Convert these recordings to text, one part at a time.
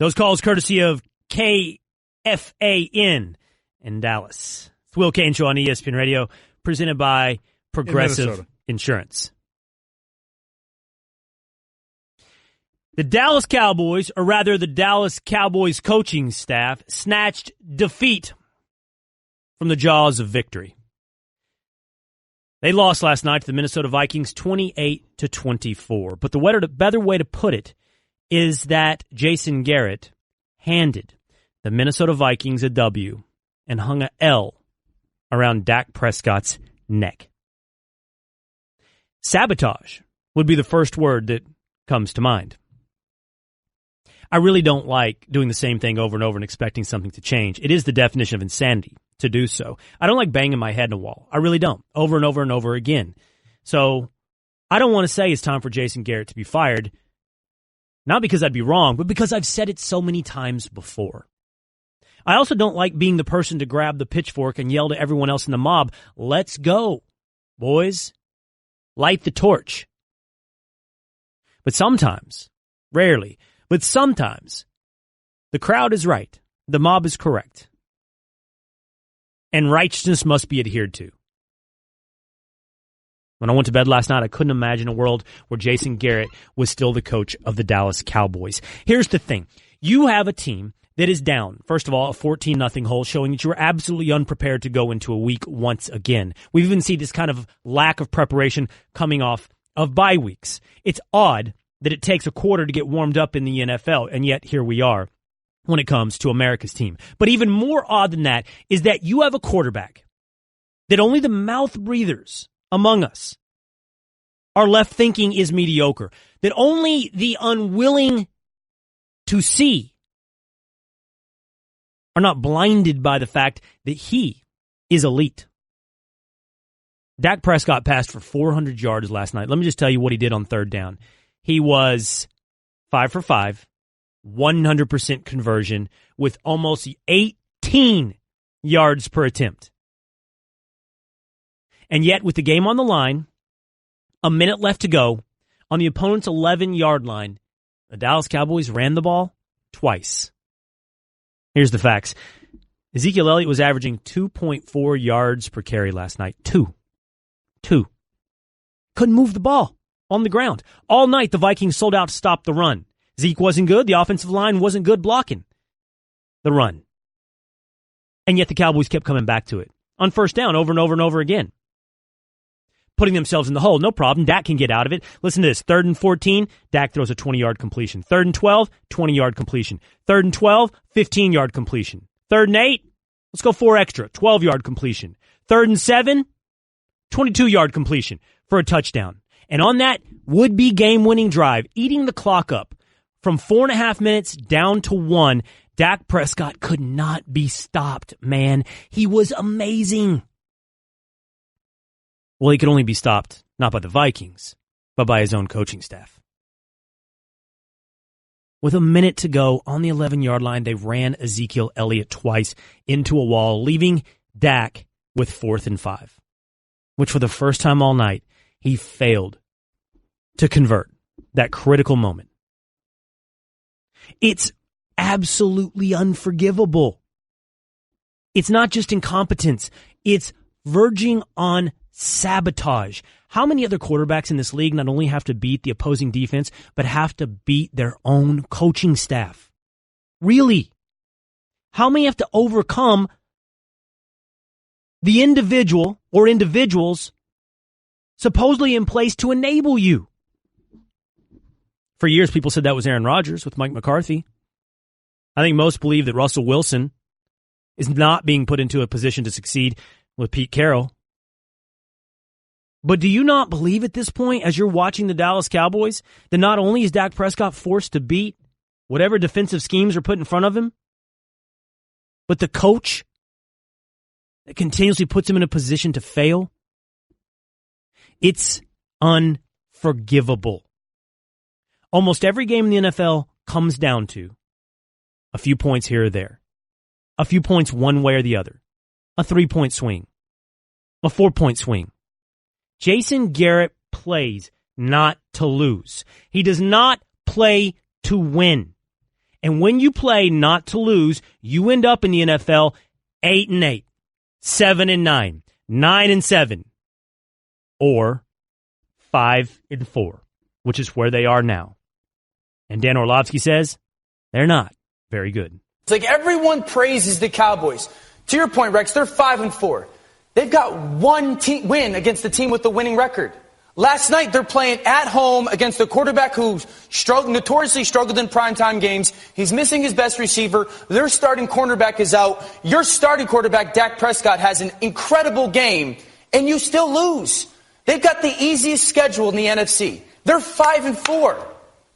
Those calls courtesy of KFAN in Dallas. It's Will Cain Show on ESPN Radio, presented by Progressive Insurance. The Dallas Cowboys, or rather the Dallas Cowboys coaching staff, snatched defeat from the jaws of victory. They lost last night to the Minnesota Vikings 28-24. But the better way to put it is that Jason Garrett handed the Minnesota Vikings a W and hung a L around Dak Prescott's neck. Sabotage would be the first word that comes to mind. I really don't like doing the same thing over and over and expecting something to change. It is the definition of insanity to do so. I don't like banging my head in a wall. I really don't. Over and over and over again. So I don't want to say it's time for Jason Garrett to be fired. Not because I'd be wrong, but because I've said it so many times before. I also don't like being the person to grab the pitchfork and yell to everyone else in the mob, "Let's go, boys. Light the torch." But sometimes, rarely, but sometimes, the crowd is right. The mob is correct. And righteousness must be adhered to. When I went to bed last night, I couldn't imagine a world where Jason Garrett was still the coach of the Dallas Cowboys. Here's the thing. You have a team that is down, first of all, a 14-0 hole, showing that you are absolutely unprepared to go into a week once again. We've even seen this kind of lack of preparation coming off of bye weeks. It's odd that it takes a quarter to get warmed up in the NFL, and yet here we are when it comes to America's team. But even more odd than that is that you have a quarterback that only the mouth breathers among us are left thinking is mediocre, that only the unwilling to see are not blinded by the fact that he is elite. Dak Prescott passed for 400 yards last night. Let me just tell you what he did on third down. He was 5 for 5, 100% conversion with almost 18 yards per attempt. And yet, with the game on the line, a minute left to go, on the opponent's 11-yard line, the Dallas Cowboys ran the ball twice. Here's the facts. Ezekiel Elliott was averaging 2.4 yards per carry last night. Two. Couldn't move the ball on the ground. All night, the Vikings sold out to stop the run. Zeke wasn't good. The offensive line wasn't good blocking the run. And yet the Cowboys kept coming back to it on first down over and over and over again. Putting themselves in the hole. No problem. Dak can get out of it. Listen to this. 3rd and 14, Dak throws a 20-yard completion. 3rd and 12, 20-yard completion. 3rd and 12, 15-yard completion. 3rd and 8, let's go 4 extra, 12-yard completion. 3rd and 7, 22-yard completion for a touchdown. And on that would-be game-winning drive, eating the clock up from 4.5 minutes down to 1, Dak Prescott could not be stopped, man. He was amazing. Well, he could only be stopped, not by the Vikings, but by his own coaching staff. With a minute to go on the 11-yard line, they ran Ezekiel Elliott twice into a wall, leaving Dak with 4th and 5, which for the first time all night, he failed to convert that critical moment. It's absolutely unforgivable. It's not just incompetence. It's verging on sabotage. How many other quarterbacks in this league not only have to beat the opposing defense, but have to beat their own coaching staff? Really? How many have to overcome the individual or individuals supposedly in place to enable you? For years, people said that was Aaron Rodgers with Mike McCarthy. I think most believe that Russell Wilson is not being put into a position to succeed with Pete Carroll. But do you not believe at this point, as you're watching the Dallas Cowboys, that not only is Dak Prescott forced to beat whatever defensive schemes are put in front of him, but the coach that continuously puts him in a position to fail? It's unforgivable. Almost every game in the NFL comes down to a few points here or there, a few points one way or the other, a 3-point swing, a 4-point swing. Jason Garrett plays not to lose. He does not play to win. And when you play not to lose, you end up in the NFL 8-8, 7-9, 9-7, or 5-4, which is where they are now. And Dan Orlovsky says they're not very good. It's like everyone praises the Cowboys. To your point, Rex, they're 5-4. They've got one win against the team with the winning record. Last night, they're playing at home against a quarterback who notoriously struggled in primetime games. He's missing his best receiver. Their starting cornerback is out. Your starting quarterback, Dak Prescott, has an incredible game, and you still lose. They've got the easiest schedule in the NFC. They're 5-4.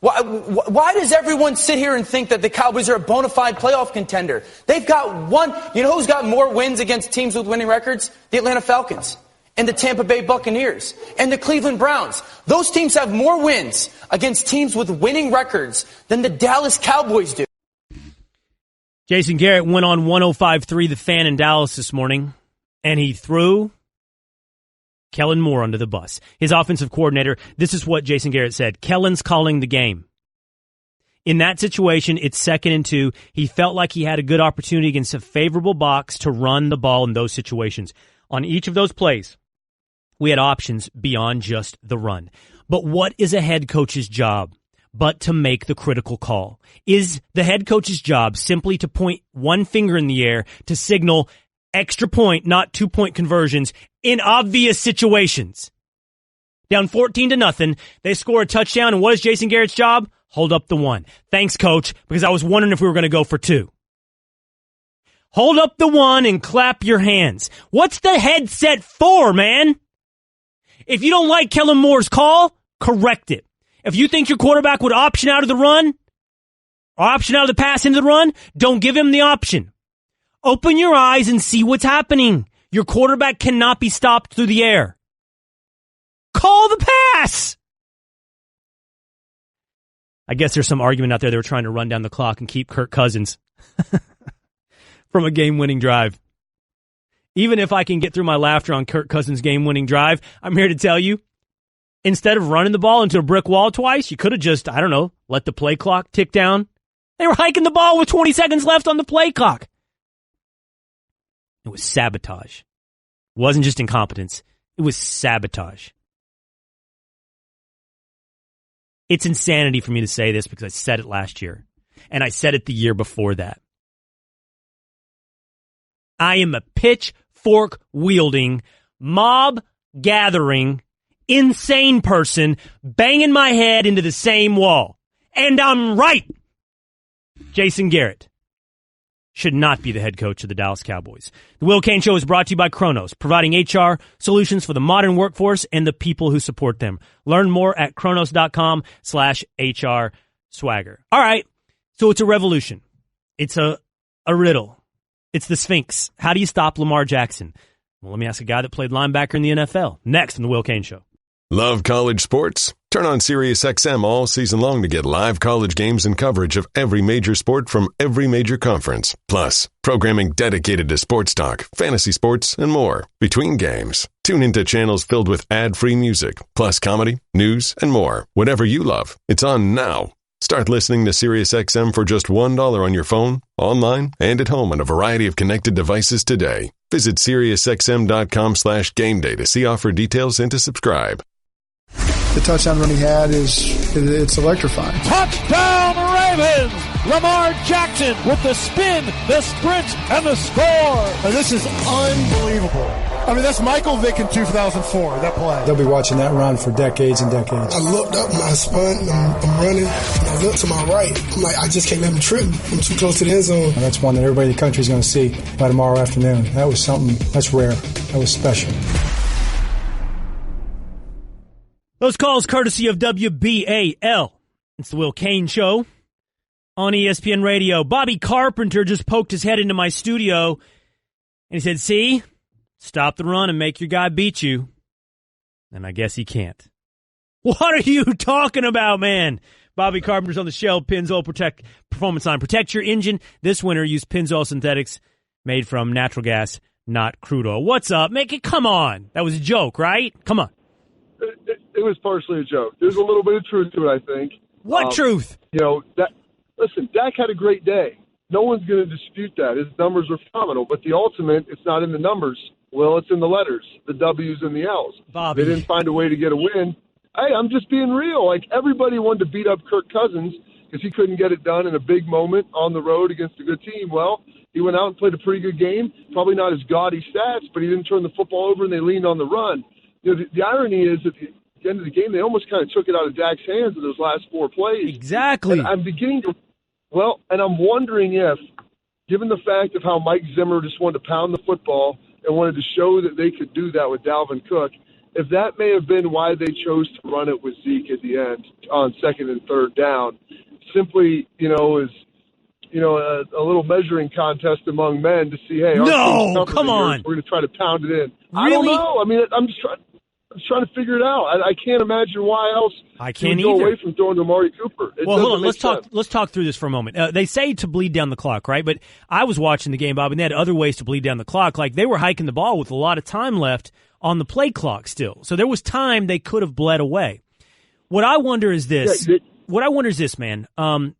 Why does everyone sit here and think that the Cowboys are a bona fide playoff contender? They've got one. You know who's got more wins against teams with winning records? The Atlanta Falcons and the Tampa Bay Buccaneers and the Cleveland Browns. Those teams have more wins against teams with winning records than the Dallas Cowboys do. Jason Garrett went on 105.3 The Fan in Dallas this morning, and he threw Kellen Moore under the bus. His offensive coordinator, this is what Jason Garrett said. Kellen's calling the game. In that situation, it's 2nd and 2. He felt like he had a good opportunity against a favorable box to run the ball in those situations. On each of those plays, we had options beyond just the run. But what is a head coach's job but to make the critical call? Is the head coach's job simply to point one finger in the air to signal extra point, not 2-point conversions in obvious situations? Down 14-0, they score a touchdown, and what is Jason Garrett's job? Hold up the one. Thanks, coach, because I was wondering if we were going to go for 2. Hold up the one and clap your hands. What's the headset for, man? If you don't like Kellen Moore's call, correct it. If you think your quarterback would option out of the run, or option out of the pass into the run, don't give him the option. Open your eyes and see what's happening. Your quarterback cannot be stopped through the air. Call the pass! I guess there's some argument out there they were trying to run down the clock and keep Kirk Cousins from a game-winning drive. Even if I can get through my laughter on Kirk Cousins' game-winning drive, I'm here to tell you, instead of running the ball into a brick wall twice, you could have just, let the play clock tick down. They were hiking the ball with 20 seconds left on the play clock. It was sabotage. It wasn't just incompetence. It was sabotage. It's insanity for me to say this because I said it last year, and I said it the year before that. I am a pitchfork-wielding, mob-gathering, insane person banging my head into the same wall. And I'm right. Jason Garrett should not be the head coach of the Dallas Cowboys. The Will Cain Show is brought to you by Kronos, providing HR solutions for the modern workforce and the people who support them. Learn more at kronos.com/HR swagger. All right, so it's a revolution. It's a riddle. It's the Sphinx. How do you stop Lamar Jackson? Well, let me ask a guy that played linebacker in the NFL. Next on the Will Cain Show. Love college sports? Turn on SiriusXM all season long to get live college games and coverage of every major sport from every major conference. Plus, programming dedicated to sports talk, fantasy sports, and more. Between games, tune into channels filled with ad-free music, plus comedy, news, and more. Whatever you love, it's on now. Start listening to SiriusXM for just $1 on your phone, online, and at home on a variety of connected devices today. Visit SiriusXM.com/gameday to see offer details and to subscribe. The touchdown run he had it's electrifying. Touchdown Ravens! Lamar Jackson with the spin, the sprint, and the score. And this is unbelievable. I mean, that's Michael Vick in 2004, that play. They'll be watching that run for decades and decades. I looked up and I spun, I'm running, and I looked to my right. I'm like, I just can't let him trip me. I'm too close to the end zone. And that's one that everybody in the country is going to see by tomorrow afternoon. That was something that's rare. That was special. Those calls courtesy of WBAL. It's the Will Cain Show on ESPN Radio. Bobby Carpenter just poked his head into my studio, and he said, see, stop the run and make your guy beat you. And I guess he can't. What are you talking about, man? Bobby Carpenter's on the show. Pennzoil Protect Performance Line. Protect your engine. This winter, use Pennzoil Synthetics made from natural gas, not crude oil. What's up? Make it, come on. That was a joke, right? Come on. It was partially a joke. There's a little bit of truth to it, I think. What truth? You know, that listen, Dak had a great day. No one's going to dispute that. His numbers were phenomenal. But the ultimate, it's not in the numbers. Well, it's in the letters, the W's and the L's. Bobby. They didn't find a way to get a win. Hey, I'm just being real. Like, everybody wanted to beat up Kirk Cousins because he couldn't get it done in a big moment on the road against a good team. Well, he went out and played a pretty good game. Probably not as gaudy stats, but he didn't turn the football over, and they leaned on the run. You know, the irony is at the end of the game, they almost kind of took it out of Dak's hands in those last 4 plays. Exactly. And I'm beginning to – well, and I'm wondering if, given the fact of how Mike Zimmer just wanted to pound the football and wanted to show that they could do that with Dalvin Cook, if that may have been why they chose to run it with Zeke at the end on 2nd and 3rd down, simply, you know, is, you know, a little measuring contest among men to see, hey, no, come on, we're going to try to pound it in. Really? I don't know. I mean, I'm just trying to figure it out. I can't imagine why else I can't go either. away from throwing to Amari Cooper. Well, hold on. Let's talk through this for a moment. They say to bleed down the clock, right? But I was watching the game, Bob, and they had other ways to bleed down the clock. Like, they were hiking the ball with a lot of time left on the play clock still. So there was time they could have bled away. What I wonder is this. Man.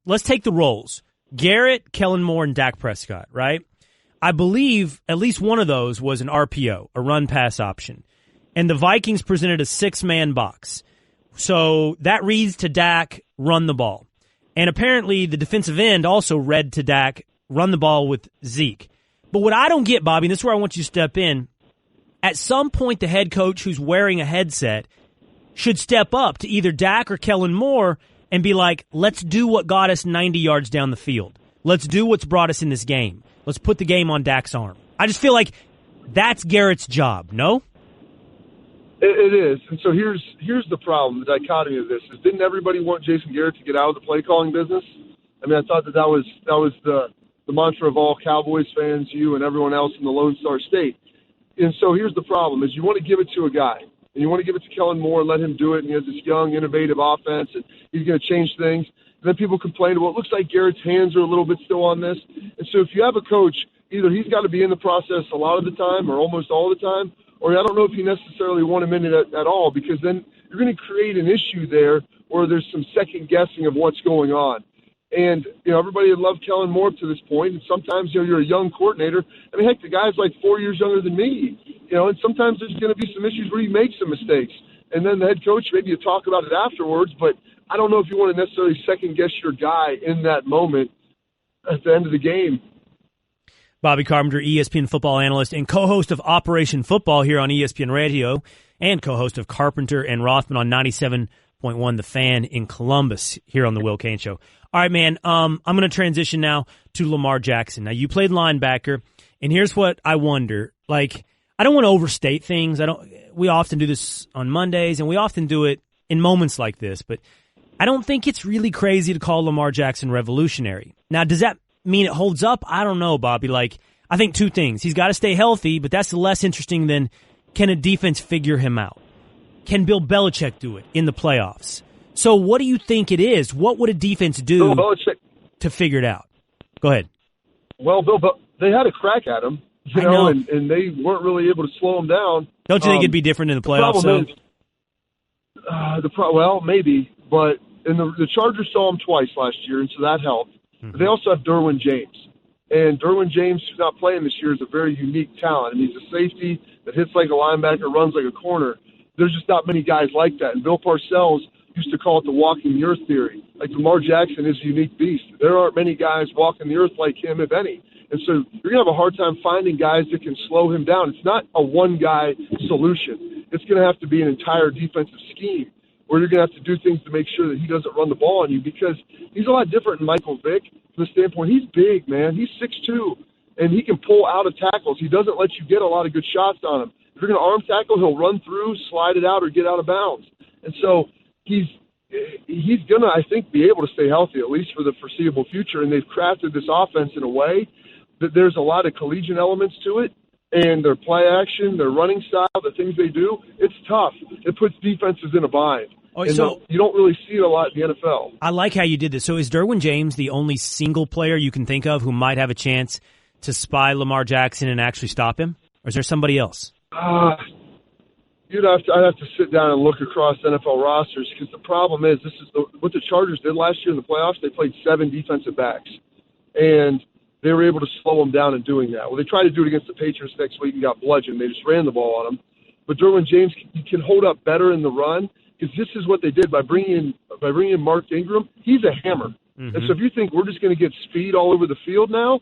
Let's take the roles. Garrett, Kellen Moore, and Dak Prescott, right? I believe at least one of those was an RPO, a run-pass option. And the Vikings presented a 6-man box. So that reads to Dak, run the ball. And apparently the defensive end also read to Dak, run the ball with Zeke. But what I don't get, Bobby, and this is where I want you to step in, at some point the head coach who's wearing a headset should step up to either Dak or Kellen Moore and be like, let's do what got us 90 yards down the field. Let's do what's brought us in this game. Let's put the game on Dak's arm. I just feel like that's Garrett's job, no? It is. And so here's the problem, the dichotomy of this, is didn't everybody want Jason Garrett to get out of the play calling business? I mean, I thought that was the mantra of all Cowboys fans, you and everyone else in the Lone Star State. And so here's the problem, is you want to give it to a guy, and you want to give it to Kellen Moore and let him do it, and he has this young, innovative offense, and he's going to change things. And then people complain, well, it looks like Garrett's hands are a little bit still on this. And so if you have a coach, either he's got to be in the process a lot of the time or almost all the time, or I don't know if you necessarily want him in it at all, because then you're going to create an issue there where there's some second guessing of what's going on. And, you know, everybody had loved Kellen Moore up to this point, and sometimes, you know, you're a young coordinator. I mean, heck, the guy's like 4 years younger than me, you know, and sometimes there's going to be some issues where you make some mistakes. And then the head coach, maybe you talk about it afterwards, but I don't know if you want to necessarily second guess your guy in that moment at the end of the game. Bobby Carpenter, ESPN football analyst and co-host of Operation Football here on ESPN Radio, and co-host of Carpenter and Rothman on 97.1 The Fan in Columbus here on the Will Cain Show. All right, man, I'm going to transition now to Lamar Jackson. Now, you played linebacker, and here's what I wonder. Like, I don't want to overstate things. We often do this on Mondays, and we often do it in moments like this, but I don't think it's really crazy to call Lamar Jackson revolutionary. Now, does that mean it holds up? I don't know, Bobby. Like, I think two things. He's got to stay healthy, but that's less interesting than can a defense figure him out? Can Bill Belichick do it in the playoffs? So what do you think it is? What would a defense do to figure it out? Go ahead. Well, they had a crack at him, you know. And they weren't really able to slow him down. Don't you think it'd be different in the playoffs? Well, maybe, but the Chargers saw him twice last year, and so that helped. Mm-hmm. But they also have Derwin James. And Derwin James, who's not playing this year, is a very unique talent. I mean, he's a safety that hits like a linebacker, runs like a corner. There's just not many guys like that. And Bill Parcells used to call it the walking the earth theory. Like, Lamar Jackson is a unique beast. There aren't many guys walking the earth like him, if any. And so you're going to have a hard time finding guys that can slow him down. It's not a one-guy solution. It's going to have to be an entire defensive scheme where you're going to have to do things to make sure that he doesn't run the ball on you, because he's a lot different than Michael Vick from the standpoint. He's big, man. He's 6'2", and he can pull out of tackles. He doesn't let you get a lot of good shots on him. If you're going to arm tackle, he'll run through, slide it out, or get out of bounds. And so he's going to, I think, be able to stay healthy, at least for the foreseeable future. And they've crafted this offense in a way that there's a lot of collegiate elements to it. And their play action, their running style, the things they do, it's tough. It puts defenses in a bind. Oh, and so you don't really see it a lot in the NFL. I like how you did this. So is Derwin James the only single player you can think of who might have a chance to spy Lamar Jackson and actually stop him? Or is there somebody else? I'd have to sit down and look across NFL rosters, because the problem is what the Chargers did last year in the playoffs. They played 7 defensive backs, and they were able to slow them down in doing that. Well, they tried to do it against the Patriots next week and got bludgeoned. They just ran the ball on them. But Derwin James can hold up better in the run, because this is what they did by bringing in Mark Ingram. He's a hammer. Mm-hmm. And so if you think we're just going to get speed all over the field now,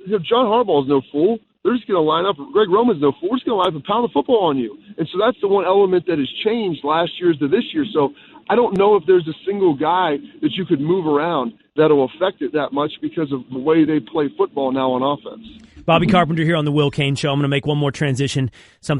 John Harbaugh's no fool. They're just going to line up. Greg Roman's no fool. We're just going to line up and pound the football on you. And so that's the one element that has changed last year to this year. So I don't know if there's a single guy that you could move around that'll affect it that much, because of the way they play football now on offense. Bobby Carpenter here on the Will Cain Show. I'm going to make one more transition, something